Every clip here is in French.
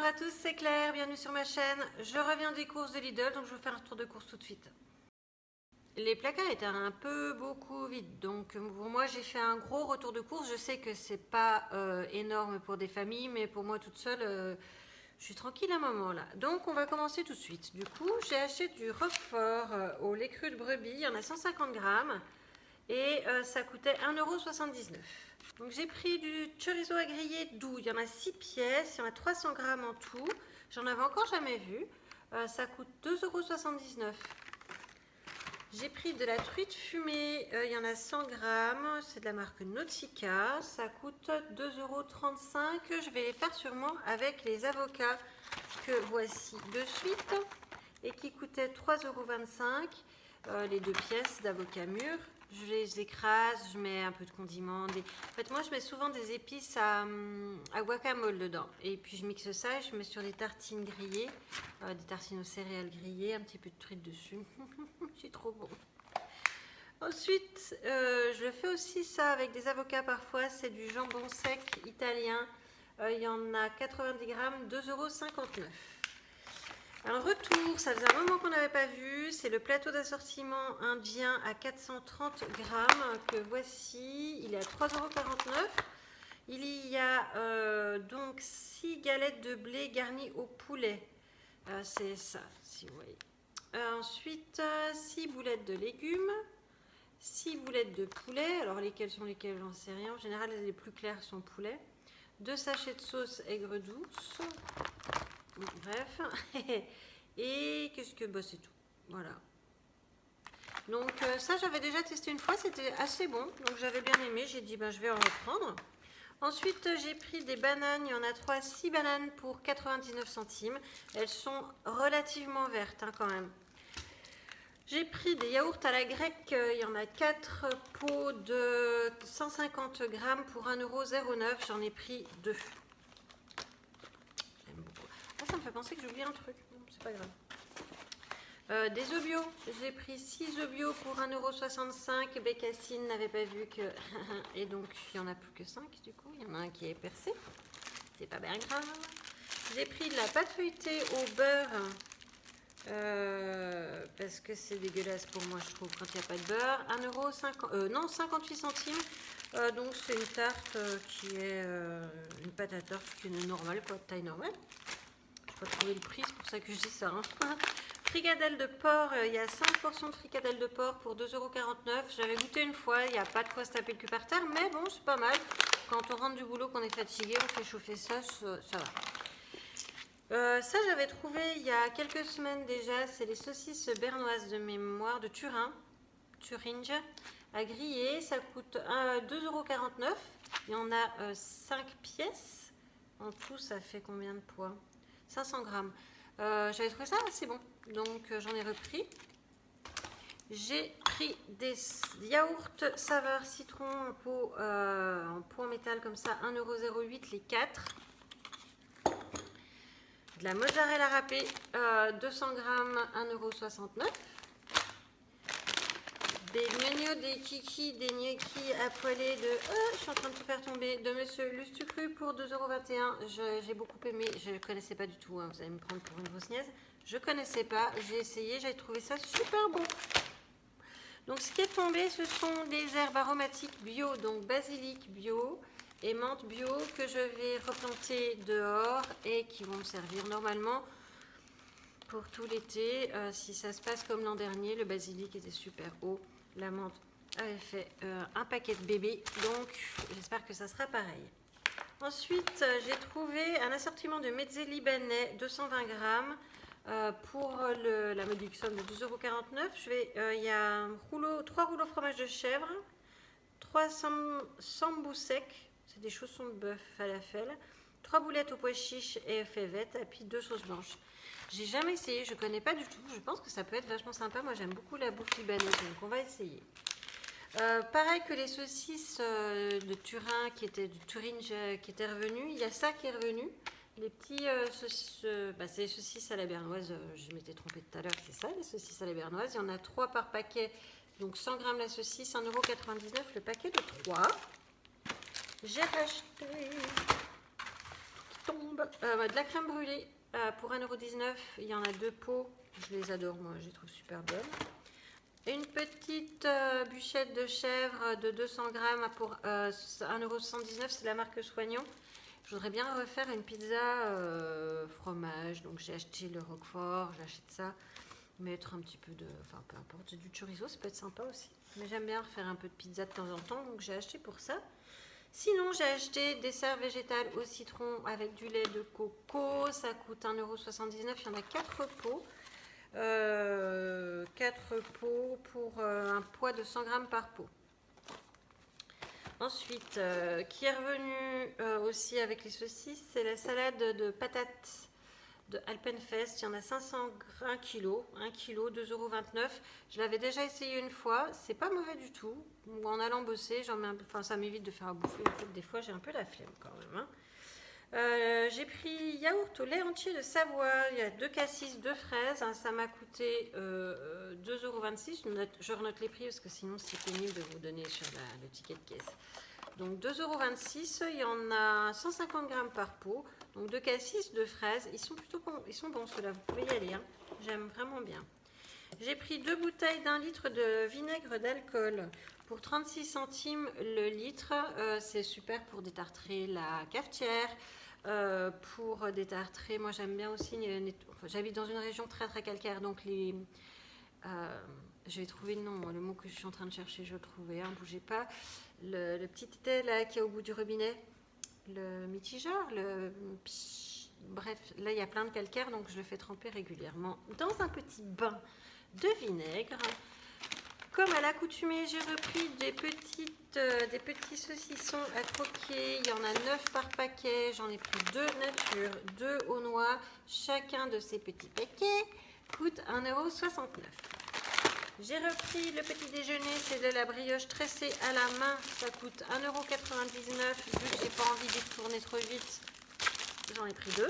à tous, c'est Claire, bienvenue sur ma chaîne. Je reviens des courses de Lidl, donc je vais faire un tour de course tout de suite. Les placards étaient un peu beaucoup vides, donc pour moi j'ai fait un gros retour de course. Je sais que c'est pas énorme pour des familles, mais pour moi toute seule, je suis tranquille à un moment là. Donc on va commencer tout de suite. Du coup, j'ai acheté du Roquefort au lait cru de brebis, il y en a 150 grammes et ça coûtait 1,79 €. Donc j'ai pris du chorizo à griller doux, il y en a 6 pièces, il y en a 300 grammes en tout. J'en avais encore jamais vu, ça coûte 2,79 €. J'ai pris de la truite fumée, il y en a 100 grammes, c'est de la marque Nautica, ça coûte 2,35 €. Je vais les faire sûrement avec les avocats que voici de suite et qui coûtaient 3,25 €, les 2 pièces d'avocat mûr. Je les écrase, je mets un peu de condiments. En fait, moi, je mets souvent des épices à guacamole dedans. Et puis, je mixe ça et je mets sur des tartines grillées, des tartines aux céréales grillées, un petit peu de truite dessus. C'est trop bon. Ensuite, je fais aussi ça avec des avocats parfois. C'est du jambon sec italien. Il y en a 90 grammes, 2,59 €. Un retour, ça faisait un moment qu'on n'avait pas vu, c'est le plateau d'assortiment indien à 430 grammes que voici, il est à 3,49 €. Il y a donc 6 galettes de blé garnies au poulet, c'est ça, si vous voyez. Ensuite, 6 boulettes de légumes, 6 boulettes de poulet, alors lesquelles sont lesquelles, j'en sais rien, en général les plus claires sont poulet, 2 sachets de sauce aigre douce. Bref, et qu'est-ce que... Bah, c'est tout, voilà. Donc ça j'avais déjà testé une fois, c'était assez bon, donc j'avais bien aimé, j'ai dit ben, je vais en reprendre. Ensuite j'ai pris des bananes, il y en a 6 bananes pour 99 centimes, elles sont relativement vertes hein, quand même. J'ai pris des yaourts à la grecque, il y en a 4 pots de 150 grammes pour 1,09 €, j'en ai pris 2. Ça me fait penser que j'ai oublié un truc, c'est pas grave. Des œufs bio, j'ai pris 6 œufs bio pour 1,65 €. Bécassine n'avait pas vu que... Et donc il n'y en a plus que 5 du coup, il y en a un qui est percé, c'est pas bien grave. J'ai pris de la pâte feuilletée au beurre, parce que c'est dégueulasse pour moi je trouve quand il n'y a pas de beurre. 1,50 €, non 58 centimes. Donc c'est une tarte qui est une pâte à tarte qui est normale quoi, de taille normale. Je peux trouver le prix, c'est pour ça que je dis ça. Hein. Fricadelle de porc, il y a 5 portions de fricadelle de porc pour 2,49 €. J'avais goûté une fois, il n'y a pas de quoi se taper le cul par terre, mais bon, c'est pas mal. Quand on rentre du boulot, qu'on est fatigué, on fait chauffer ça, ça va. Ça, j'avais trouvé il y a quelques semaines déjà, c'est les saucisses bernoises de mémoire de Turin, Thuringe, à griller. Ça coûte 2,49 €. Il y en a 5 pièces. En tout, ça fait combien de poids ? 500 grammes. J'avais trouvé ça assez bon, donc j'en ai repris. J'ai pris des yaourts saveur citron en pot en métal comme ça, 1,08 € les 4. De la mozzarella râpée, 200 grammes, 1,69 €. Des gnocchis, des kikis, des gnocchis à poêler de... je suis en train de tout faire tomber. De Monsieur Lustucru pour 2,21 €. J'ai beaucoup aimé. Je ne connaissais pas du tout. Hein, vous allez me prendre pour une grosse niaise. Je ne connaissais pas. J'ai essayé. J'ai trouvé ça super bon. Donc ce qui est tombé, ce sont des herbes aromatiques bio. Donc basilic bio et menthe bio que je vais replanter dehors et qui vont me servir normalement pour tout l'été. Si ça se passe comme l'an dernier, le basilic était super haut. La menthe avait fait un paquet de bébés, donc j'espère que ça sera pareil. Ensuite, j'ai trouvé un assortiment de mezzé libanais, 220 grammes, pour la modique somme de 2,49 €. Il y a 3 rouleaux fromage de chèvre, 3 sambous secs, c'est des chaussons de bœuf falafel, 3 boulettes aux pois chiches et fèvettes, et puis 2 sauces blanches. J'ai jamais essayé, je connais pas du tout. Je pense que ça peut être vachement sympa. Moi, j'aime beaucoup la bouffe libanaise, donc on va essayer. Pareil que les saucisses de Turin, qui étaient du Thuringe, qui étaient revenues. Il y a ça qui est revenu. Les petits saucisses, c'est les saucisses à la bernoise. Je m'étais trompée tout à l'heure, c'est ça, les saucisses à la bernoise. Il y en a 3 par paquet, donc 100 grammes la saucisse, 1,99 € le paquet de 3. J'ai racheté tombe. De la crème brûlée pour 1,19 €. Il y en a 2 pots. Je les adore, moi, je les trouve super bonnes. Une petite bûchette de chèvre de 200 grammes pour 1,79 €. C'est la marque Soignant. Je voudrais bien refaire une pizza fromage. Donc j'ai acheté le roquefort, j'achète ça. Mettre un petit peu de... Enfin, peu importe, du chorizo, ça peut être sympa aussi. Mais j'aime bien faire un peu de pizza de temps en temps, donc j'ai acheté pour ça. Sinon, j'ai acheté des dessert végétal au citron avec du lait de coco. Ça coûte 1,79 €. Il y en a 4 pots. 4 pots pour un poids de 100 grammes par pot. Ensuite, qui est revenu aussi avec les saucisses, c'est la salade de patates de Alpenfest. Il y en a 500 1 kg, 1 kg, 2,29 €. Je l'avais déjà essayé une fois, c'est pas mauvais du tout. En allant bosser, enfin, ça m'évite de faire à bouffer. En fait, des fois, j'ai un peu la flemme quand même. Hein. J'ai pris yaourt au lait entier de Savoie. Il y a 2 cassis, 2 fraises. Hein, ça m'a coûté 2,26 €. Je renote les prix parce que sinon c'est pénible de vous donner sur le ticket de caisse. Donc 2,26 €. Il y en a 150 grammes par pot. Donc 2 cassis, 2 fraises. Ils sont plutôt bons, ils sont bons ceux-là. Vous pouvez y aller. Hein. J'aime vraiment bien. J'ai pris 2 bouteilles d'1 litre de vinaigre d'alcool pour 36 centimes le litre. C'est super pour détartrer la cafetière. Pour détartrer, moi j'aime bien aussi, j'habite dans une région très très calcaire, donc je vais trouver le nom, le mot que je suis en train de chercher, je le trouvais, hein, bougez pas, le petit thé là qui est au bout du robinet, le mitigeur, bref, là il y a plein de calcaire, donc je le fais tremper régulièrement dans un petit bain de vinaigre. Comme à l'accoutumée, j'ai repris des petits saucissons à croquer. Il y en a 9 par paquet. J'en ai pris 2 nature, 2 au noix. Chacun de ces petits paquets coûte 1,69 €. J'ai repris le petit déjeuner. C'est de la brioche tressée à la main. Ça coûte 1,99 €. Vu que j'ai pas envie d'y tourner trop vite, j'en ai pris 2.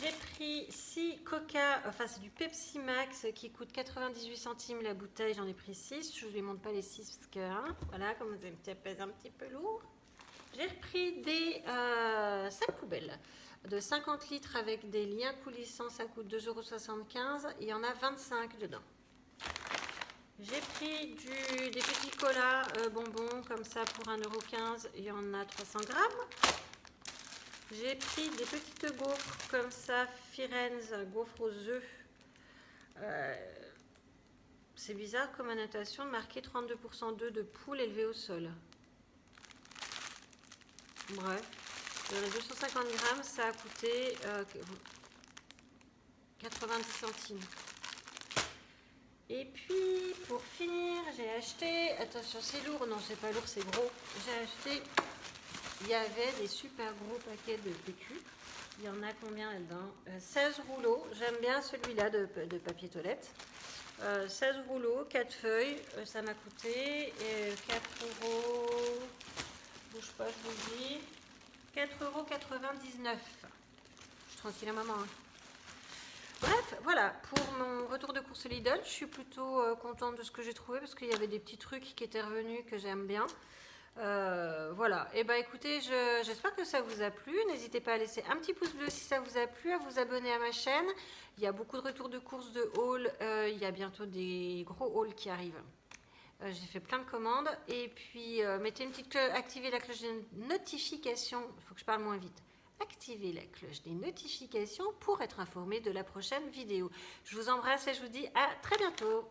J'ai pris 6 Coca, enfin c'est du Pepsi Max qui coûte 98 centimes la bouteille, j'en ai pris 6, je ne vous les montre pas les 6 parce que, hein, voilà, comme ça pèse un petit peu lourd. J'ai repris des sacs poubelles de 50 litres avec des liens coulissants, ça coûte 2,75 €, il y en a 25 dedans. J'ai pris des petits colas bonbons comme ça pour 1,15 €, il y en a 300 grammes. J'ai pris des petites gaufres comme ça, Firenze, gaufres aux œufs. C'est bizarre comme annotation, marqué 32% d'œufs de poule élevés au sol. Bref, il y en a 250 grammes, ça a coûté 90 centimes. Et puis, pour finir, j'ai acheté, attention c'est lourd, non c'est pas lourd, c'est gros. J'ai acheté... Il y avait des super gros paquets de PQ. Il y en a combien là-dedans 16 rouleaux. J'aime bien celui-là de papier toilette. 16 rouleaux, 4 feuilles. Ça m'a coûté 4 €. Bouge pas, je vous dis. 4,99 €. Je suis tranquille à maman. Hein. Bref, voilà. Pour mon retour de course Lidl, je suis plutôt contente de ce que j'ai trouvé parce qu'il y avait des petits trucs qui étaient revenus que j'aime bien. Voilà, et bah écoutez, j'espère que ça vous a plu. N'hésitez pas à laisser un petit pouce bleu si ça vous a plu, à vous abonner à ma chaîne. Il y a beaucoup de retours de courses de haul, il y a bientôt des gros hauls qui arrivent. J'ai fait plein de commandes. Et puis mettez une petite cloche, activez la cloche des notifications. Il faut que je parle moins vite. Activez la cloche des notifications pour être informé de la prochaine vidéo. Je vous embrasse et je vous dis à très bientôt.